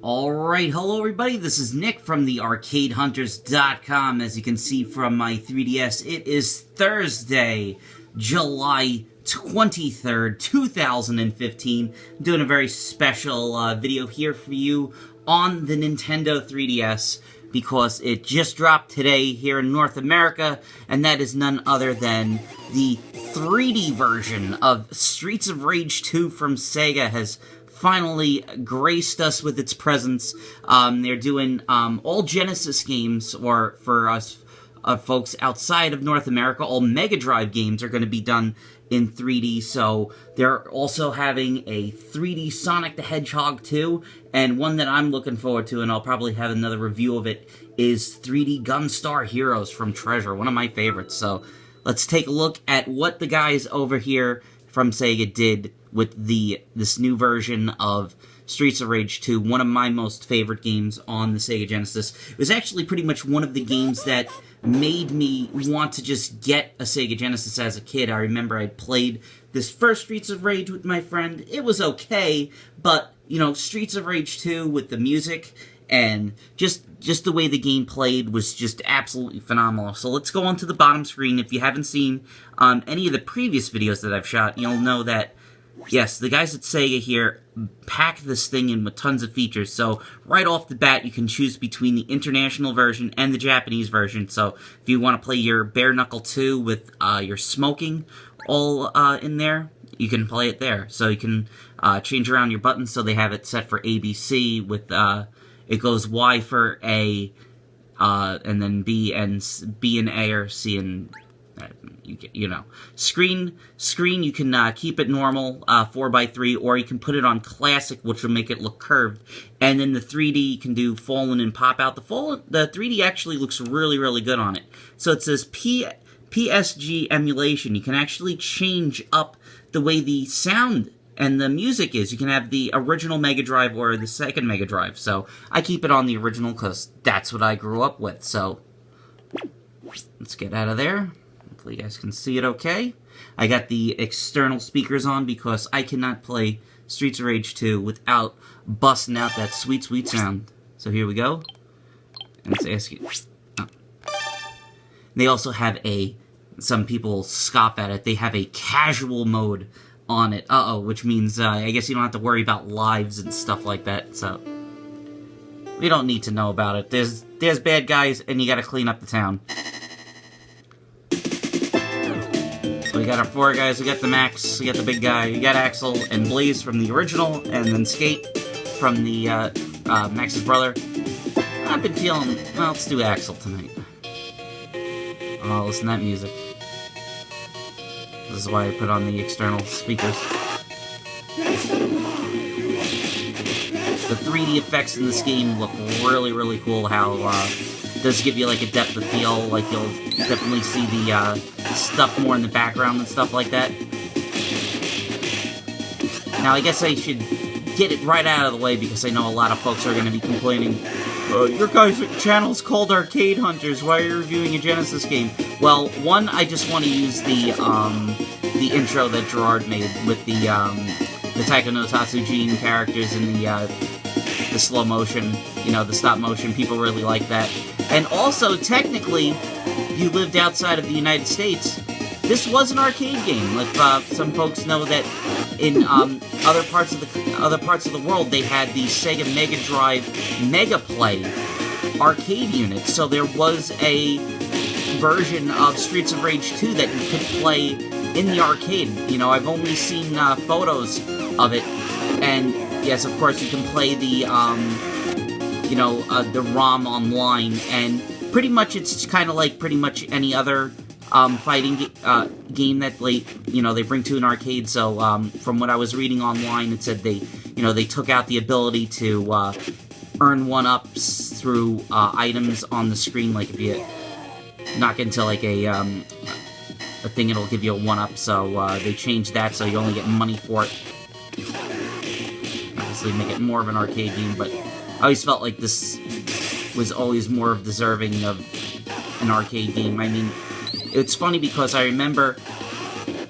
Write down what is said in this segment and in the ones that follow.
Alright, hello everybody, this is Nick from the ArcadeHunters.com. As you can see from my 3DS, it is Thursday, July 23rd, 2015. I'm doing a very special video here for you on the Nintendo 3DS, because it just dropped today here in North America, and that is none other than the 3D version of Streets of Rage 2 from Sega has finally graced us with its presence. They're doing all Genesis games, or for us folks outside of North America, all Mega Drive games are going to be done in 3D, so they're also having a 3D Sonic the Hedgehog 2, and one that I'm looking forward to, and I'll probably have another review of it, is 3D Gunstar Heroes from Treasure, one of my favorites. So let's take a look at what the guys over here from Sega did with this new version of Streets of Rage 2, one of my most favorite games on the Sega Genesis. It was actually pretty much one of the games that made me want to just get a Sega Genesis as a kid. I remember I played this first Streets of Rage with my friend. It was okay, but, you know, Streets of Rage 2 with the music and just the way the game played was just absolutely phenomenal. So let's go on to the bottom screen. If you haven't seen any of the previous videos that I've shot, you'll know that, yes, the guys at Sega here pack this thing in with tons of features. So right off the bat, you can choose between the international version and the Japanese version. So if you want to play your Bare Knuckle 2 with your smoking all in there, you can play it there. So you can change around your buttons so they have it set for ABC with it goes Y for A, and then B and A, or C and you know. Screen, you can keep it normal, 4x3, or you can put it on classic, which will make it look curved. And then the 3D, you can do fallen and pop out. The 3D actually looks really, really good on it. So it says PSG emulation. You can actually change up the way the sound and the music is. You can have the original Mega Drive or the second Mega Drive. So I keep it on the original because that's what I grew up with. So let's get out of there. Hopefully you guys can see it okay. I got the external speakers on because I cannot play Streets of Rage 2 without busting out that sweet, sweet sound. So here we go. And let's ask you. Oh. They also have some people scoff at it, they have a casual mode on it. Which means I guess you don't have to worry about lives and stuff like that. So we don't need to know about it. There's bad guys, and you got to clean up the town. So we got our four guys. We got the Max. We got the big guy. We got Axel and Blaze from the original, and then Skate from the Max's brother. I've been feeling, well, let's do Axel tonight. Oh, listen to that music. This is why I put on the external speakers. The 3D effects in this game look really, really cool. How it does give you like a depth of field, like you'll definitely see the stuff more in the background and stuff like that. Now, I guess I should get it right out of the way because I know a lot of folks are going to be complaining. Your guys' channel's called Arcade Hunters. Why are you reviewing a Genesis game? Well, one, I just want to use the intro that Gerard made with the Taiko no Tatsujin characters and the slow motion, you know, the stop motion. People really like that. And also, technically, if you lived outside of the United States, this was an arcade game. If some folks know that in other parts of the world, they had the Sega Mega Drive Mega Play arcade units. So there was a version of Streets of Rage 2 that you could play in the arcade. You know, I've only seen photos of it, and yes, of course, you can play the the ROM online, and pretty much it's kind of like pretty much any other fighting game that they bring to an arcade. So from what I was reading online, it said they took out the ability to earn 1-ups through items on the screen. Like if you knock into like a thing, it'll give you a 1-up. So they changed that, so you only get money for it. Obviously, make it more of an arcade game, but I always felt like this was always more deserving of an arcade game. I mean, it's funny because I remember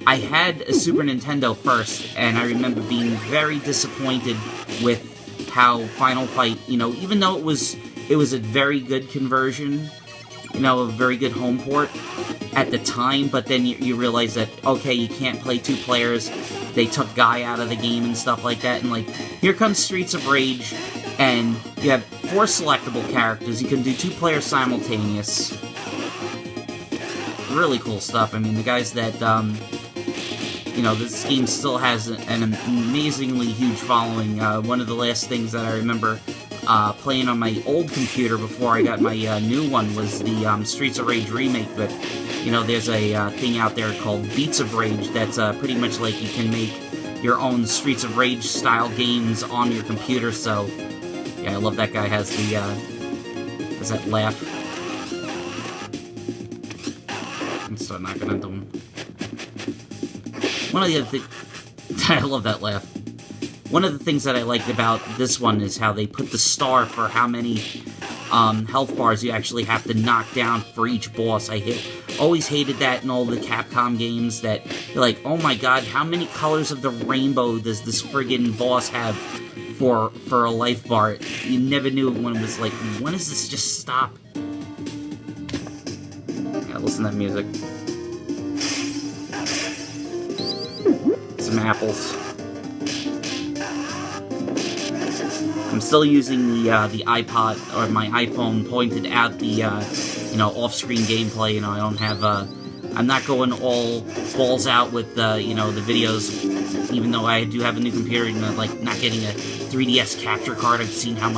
I had a Super Nintendo first, and I remember being very disappointed with how Final Fight, you know, even though it was a very good conversion, you know, a very good home port at the time, but then you realize that, okay, you can't play 2 players, they took Guy out of the game and stuff like that, and like, here comes Streets of Rage, and you have 4 selectable characters, you can do 2 players simultaneous. Really cool stuff. I mean, the guys that, you know, this game still has an amazingly huge following. One of the last things that I remember playing on my old computer before I got my new one was the Streets of Rage remake, but, you know, there's a thing out there called Beats of Rage that's pretty much like you can make your own Streets of Rage style games on your computer, so, yeah, I love that guy has that laugh. I'm still not gonna do him. One of the other things... I love that laugh. One of the things that I liked about this one is how they put the star for how many health bars you actually have to knock down for each boss. Always hated that in all the Capcom games, that you're like, oh my god, how many colors of the rainbow does this friggin' boss have for a life bar? You never knew when it was like, when does this just stop? Yeah, listen to that music. Some apples. I'm still using the iPod or my iPhone pointed at the you know, off-screen gameplay. You know, I don't have I'm not going all balls out with you know, the videos. Even though I do have a new computer, and like not getting a 3DS capture card. I've seen how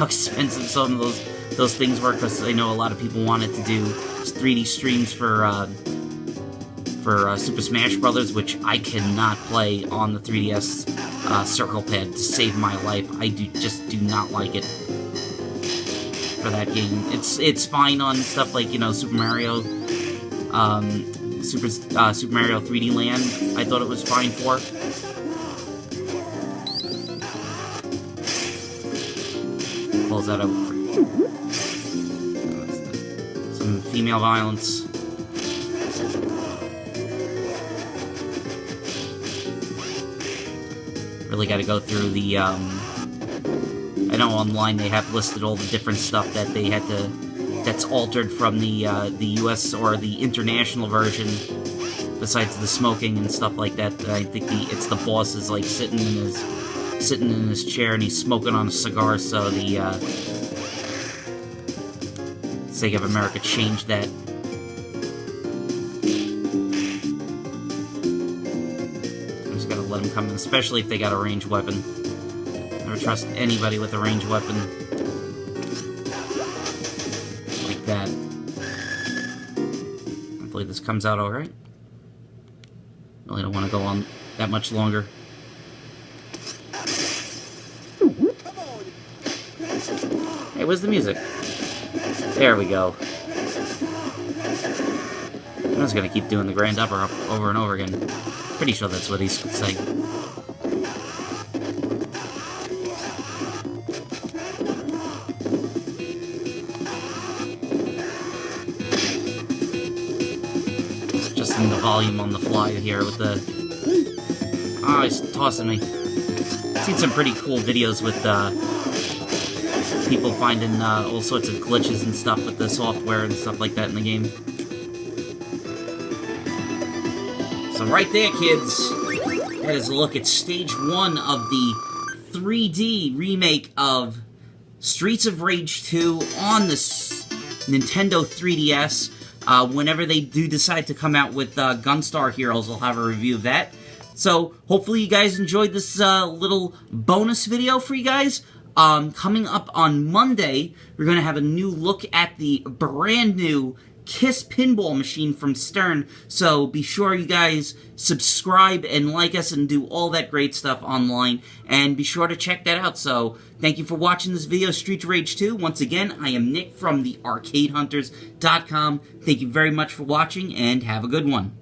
expensive some of those things were, because I know a lot of people wanted to do 3D streams for Super Smash Brothers, which I cannot play on the 3DS circle pad to save my life. I just do not like it for that game. It's fine on stuff like, you know, Super Mario, Super Mario 3D Land. I thought it was fine for. Close that over. Some female violence. Really got to go through the, I know online they have listed all the different stuff that they had to, that's altered from the US or the international version, besides the smoking and stuff like that. I think it's the boss is like sitting in his chair and he's smoking on a cigar, so the Sega of America changed that. Let them come in, especially if they got a ranged weapon. Never trust anybody with a ranged weapon like that. Hopefully this comes out alright. Really don't want to go on that much longer. Hey, where's the music? There we go. I'm just gonna keep doing the grand upper over and over again. Pretty sure that's what he's saying. Adjusting the volume on the fly here with the... Oh, he's tossing me. I've seen some pretty cool videos with people finding all sorts of glitches and stuff with the software and stuff like that in the game. So right there, kids, that is a look at Stage 1 of the 3D remake of Streets of Rage 2 on the Nintendo 3DS. Whenever they do decide to come out with Gunstar Heroes, I'll have a review of that. So hopefully you guys enjoyed this little bonus video for you guys. Coming up on Monday, we're going to have a new look at the brand new KISS pinball machine from Stern, so be sure you guys subscribe and like us and do all that great stuff online, and be sure to check that out. So thank you for watching this video, Streets of Rage 2. Once again, I am Nick from the ArcadeHunters.com. Thank you very much for watching, and have a good one.